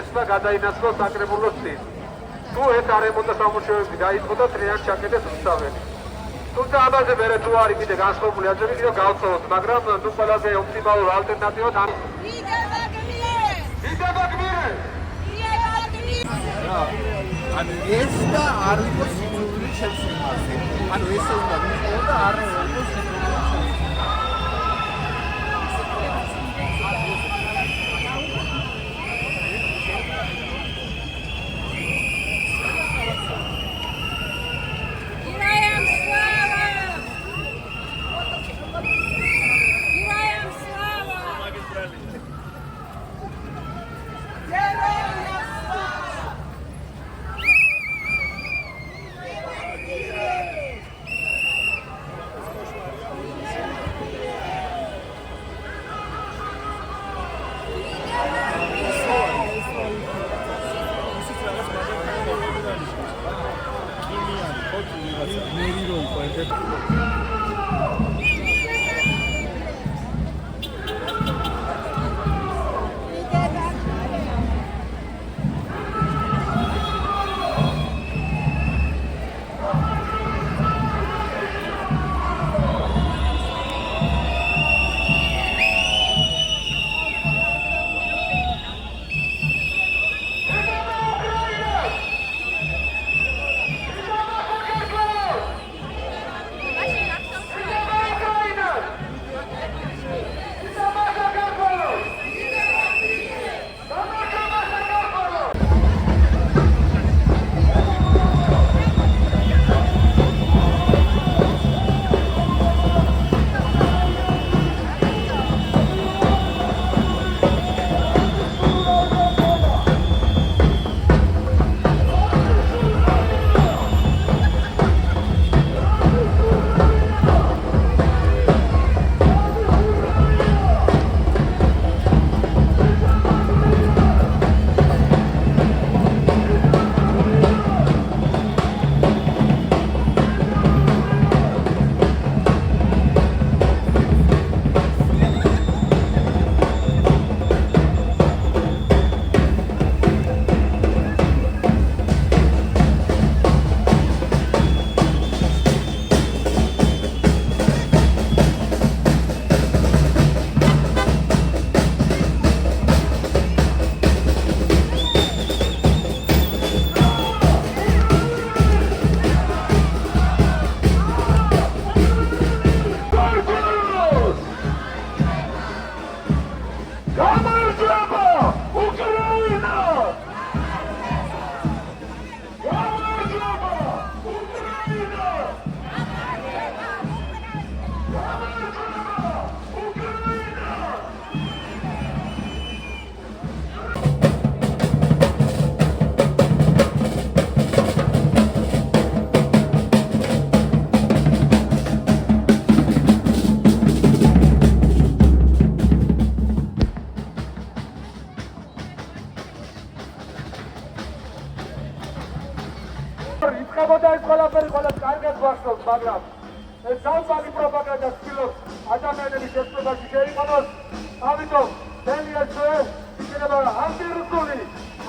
შეცდა გადაინაცვლოს საკრებულოს წინ. თუ ეს არემონტო სამუშაოები დაიწყო და თლიანად ჩაკეტეს რუსთაველი. თუმცა ამაზე მერე თუ არის კიდე განსხვავებული აზრები, კიდევ გავცხოვოთ, მაგრამ ნუ ყველაზე ოპტიმალურ ალტერნატივად ამ ანუ ეს და არ იყოს სიძულვილი შეცვლაზე. ანუ ეს უნდა ვიყო და არ იყოს სიძულვილი. მაგრამ ეს სამწალი პროპაგანდა ცდილობს ადამიანების შეცვლაში შეიყვანოს. ამიტომ მთელი ეს იქნება ანტირუსული,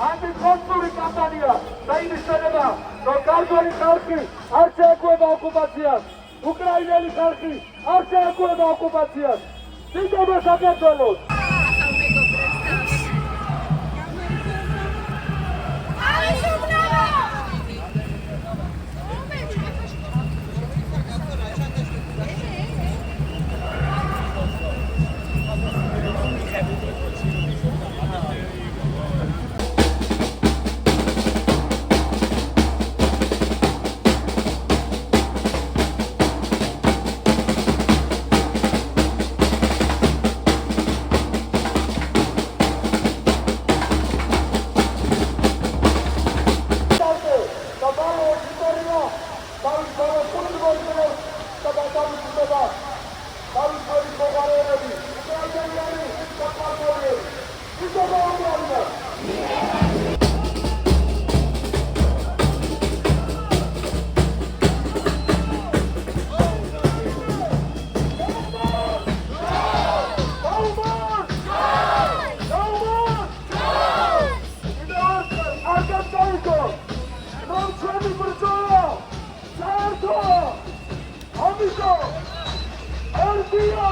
ანტიკონსული კამპანია და იმის შედეგად, რომ ქართული ხალხი არ შეეკვევა ოკუპაციას, უკრაინელი ხალხი არ შეეკვევა ოკუპაციას. დიდება საქართველოს! ამიტომ ერთია